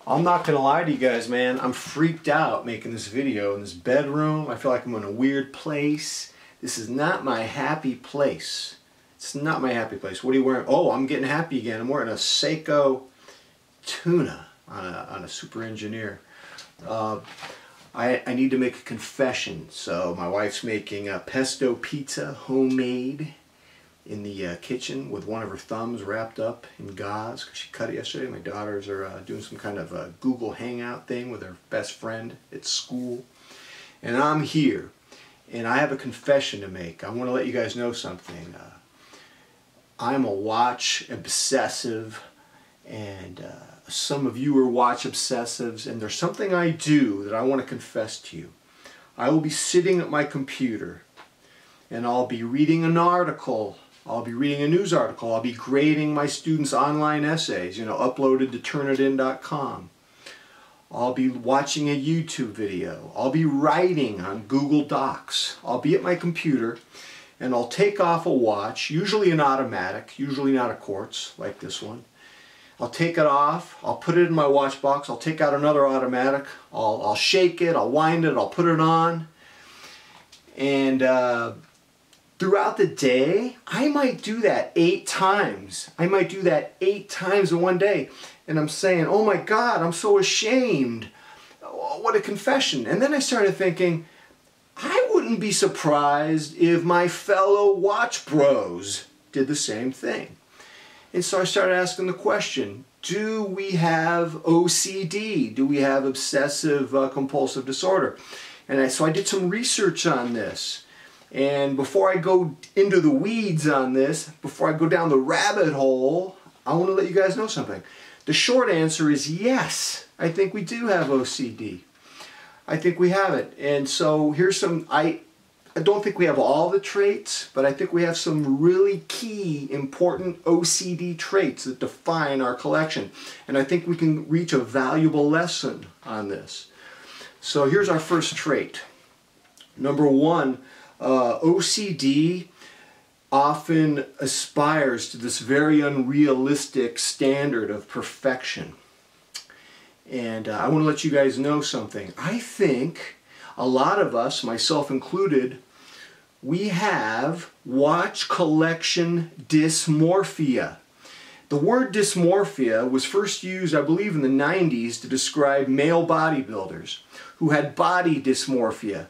I'm not gonna lie to you guys, man. I'm freaked out making this video in this bedroom. I feel like I'm in a weird place. This is not my happy place. It's not my happy place. What are you wearing? Oh, I'm getting happy again. I'm wearing a Seiko tuna on a Super Engineer. I need to make a confession. So my wife's making a pesto pizza, homemade, in the kitchen with one of her thumbs wrapped up in gauze because she cut it yesterday. My daughters are doing some kind of a Google Hangout thing with her best friend at school. And I'm here. And I have a confession to make. I want to let you guys know something. I'm a watch obsessive, and some of you are watch obsessives, and there's something I do that I want to confess to you. I will be sitting at my computer, and I'll be reading an article. I'll be reading a news article. I'll be grading my students' online essays, uploaded to Turnitin.com. I'll be watching a YouTube video. I'll be writing on Google Docs. I'll be at my computer, and I'll take off a watch, usually an automatic, usually not a quartz like this one. I'll take it off, I'll put it in my watch box, I'll take out another automatic, I'll shake it, I'll wind it, I'll put it on. And throughout the day, I might do that 8 times. I might do that 8 times in one day. And I'm saying, oh my God, I'm so ashamed. What a confession. And then I started thinking, I wouldn't be surprised if my fellow watch bros did the same thing. And so I started asking the question, do we have OCD? Do we have obsessive compulsive disorder? And so I did some research on this. And before I go into the weeds on this, before I go down the rabbit hole, I want to let you guys know something. The short answer is yes. I think we do have OCD. I think we have it. And so here's some, I don't think we have all the traits, but I think we have some really key, important OCD traits that define our collection. And I think we can reach a valuable lesson on this. So here's our first trait. Number 1, OCD often aspires to this very unrealistic standard of perfection. And I want to let you guys know something. I think a lot of us, myself included, we have watch collection dysmorphia. The word dysmorphia was first used, I believe, in the 90s to describe male bodybuilders who had body dysmorphia.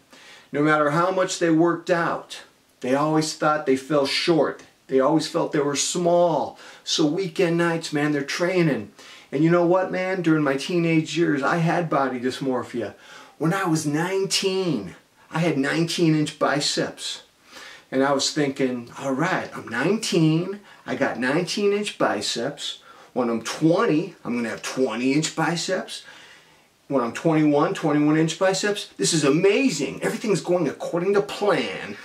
No matter how much they worked out, they always thought they fell short. They always felt they were small. So weekend nights, man, they're training. And you know what, man? During my teenage years, I had body dysmorphia. When I was 19, I had 19-inch biceps. And I was thinking, all right, I'm 19, I got 19-inch biceps. When I'm 20, I'm going to have 20-inch biceps. When I'm 21, 21-inch biceps. This is amazing. Everything's going according to plan.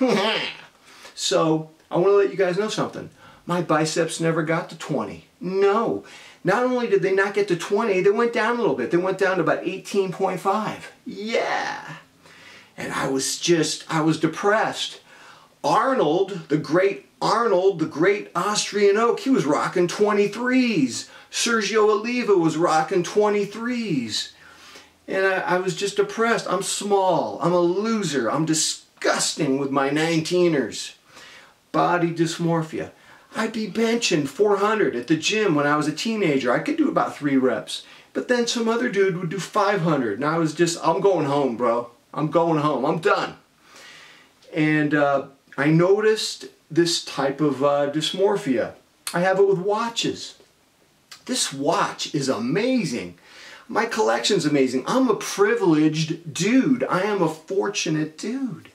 So, I want to let you guys know something. My biceps never got to 20. No. Not only did they not get to 20, they went down a little bit. They went down to about 18.5. Yeah. And I was depressed. Arnold, the great Austrian oak, he was rocking 23s. Sergio Oliva was rocking 23s. And I was just depressed. I'm small. I'm a loser. I'm disgusting with my 19ers. Body dysmorphia. I'd be benching 400 at the gym when I was a teenager. I could do about 3 reps. But then some other dude would do 500. And I was just, I'm going home, bro. I'm going home. I'm done. And I noticed this type of dysmorphia. I have it with watches. This watch is amazing. My collection's amazing. I'm a privileged dude. I am a fortunate dude.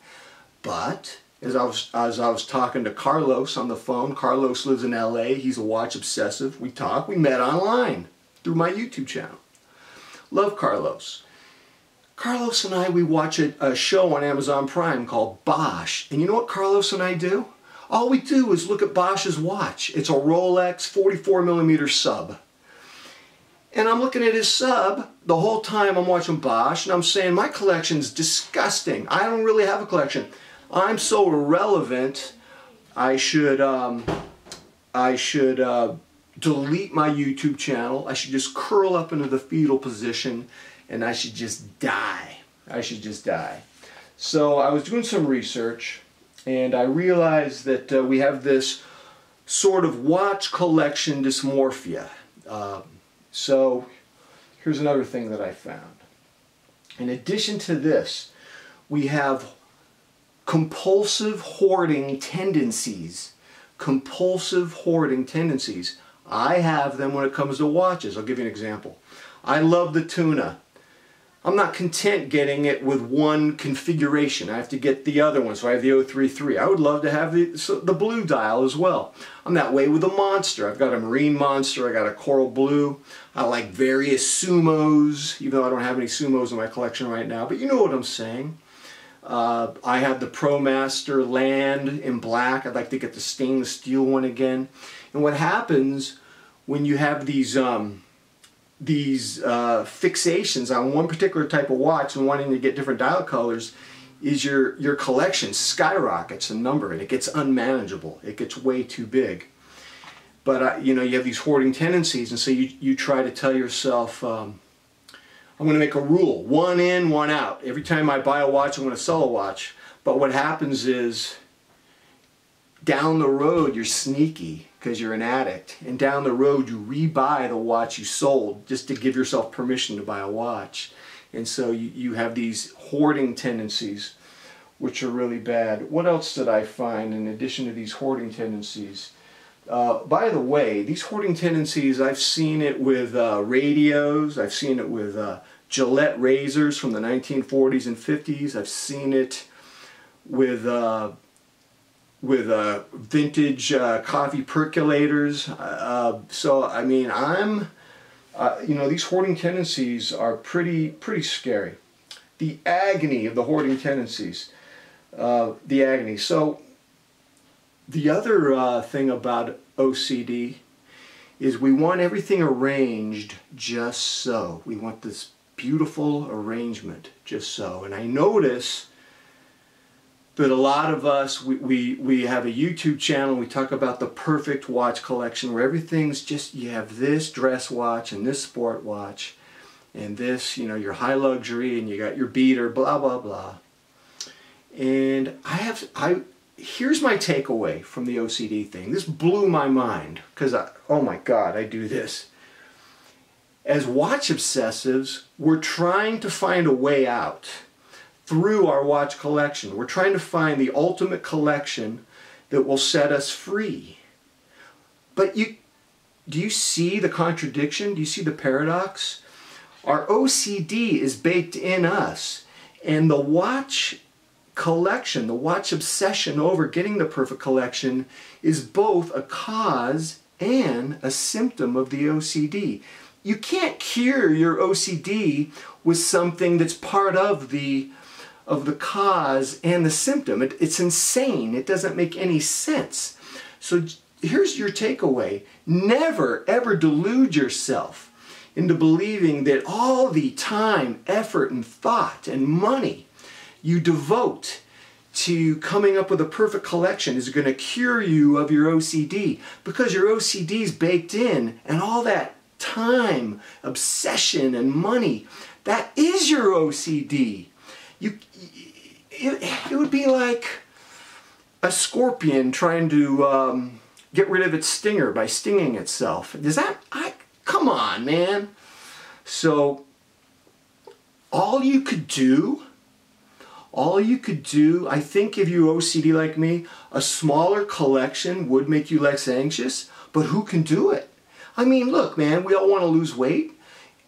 But as I was talking to Carlos on the phone, Carlos lives in LA. He's a watch obsessive. We talk. We met online through my YouTube channel. Love Carlos. Carlos and I, we watch a show on Amazon Prime called Bosch. And you know what Carlos and I do? All we do is look at Bosch's watch. It's a Rolex 44mm sub. And I'm looking at his sub the whole time I'm watching Bosch, and I'm saying, my collection's disgusting. I don't really have a collection. I'm so irrelevant, I should delete my YouTube channel. I should just curl up into the fetal position and I should just die. I should just die. So I was doing some research and I realized that we have this sort of watch collection dysmorphia. So here's another thing that I found. In addition to this, we have compulsive hoarding tendencies. Compulsive hoarding tendencies. I have them when it comes to watches. I'll give you an example. I love the tuna. I'm not content getting it with one configuration. I have to get the other one, so I have the 033. I would love to have the blue dial as well. I'm that way with the Monster. I've got a Marine Monster, I got a Coral Blue. I like various Sumos, even though I don't have any Sumos in my collection right now, but you know what I'm saying. I have the ProMaster Land in black. I'd like to get the stainless steel one again. And what happens when you have these fixations on one particular type of watch and wanting to get different dial colors is your collection skyrockets in number and it gets unmanageable. It gets way too big. But you know, you have these hoarding tendencies, and so you try to tell yourself, I'm going to make a rule, one in, one out. Every time I buy a watch, I'm going to sell a watch. But what happens is, down the road, you're sneaky because you're an addict. And down the road, you rebuy the watch you sold just to give yourself permission to buy a watch. And so you have these hoarding tendencies, which are really bad. What else did I find in addition to these hoarding tendencies? By the way, these hoarding tendencies, I've seen it with radios. I've seen it with Gillette razors from the 1940s and 50s. I've seen it with vintage coffee percolators. So I mean, you know, these hoarding tendencies are pretty scary. The agony of the hoarding tendencies, the agony. So the other thing about OCD is we want everything arranged just so. We want this beautiful arrangement just so. And I notice that a lot of us, we have a YouTube channel, we talk about the perfect watch collection where everything's just, you have this dress watch and this sport watch and this, you know, your high luxury, and you got your beater, blah, blah, blah. And here's my takeaway from the OCD thing. This blew my mind because, oh my God, I do this. As watch obsessives, we're trying to find a way out through our watch collection. We're trying to find the ultimate collection that will set us free. But do you see the contradiction? Do you see the paradox? Our OCD is baked in us, and the watch collection, the watch obsession over getting the perfect collection is both a cause and a symptom of the OCD. You can't cure your OCD with something that's part of the cause and the symptom. It's insane. It doesn't make any sense. So here's your takeaway. Never ever delude yourself into believing that all the time, effort, and thought and money you devote to coming up with a perfect collection is going to cure you of your OCD, because your OCD is baked in, and all that time, obsession, and money, that is your OCD. It would be like a scorpion trying to get rid of its stinger by stinging itself. Come on, man. So all you could do, I think if you're OCD like me, a smaller collection would make you less anxious, but who can do it? I mean, look, man, we all want to lose weight,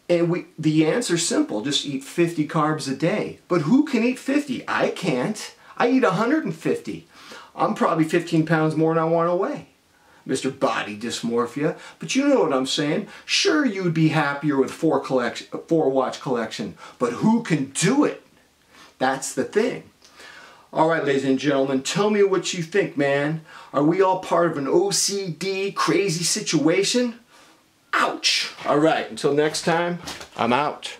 and the answer's simple, just eat 50 carbs a day. But who can eat 50? I can't. I eat 150. I'm probably 15 pounds more than I want to weigh, Mr. Body Dysmorphia. But you know what I'm saying. Sure, you would be happier with four watch collection, but who can do it? That's the thing. All right, ladies and gentlemen, tell me what you think, man. Are we all part of an OCD crazy situation? Ouch. All right, until next time, I'm out.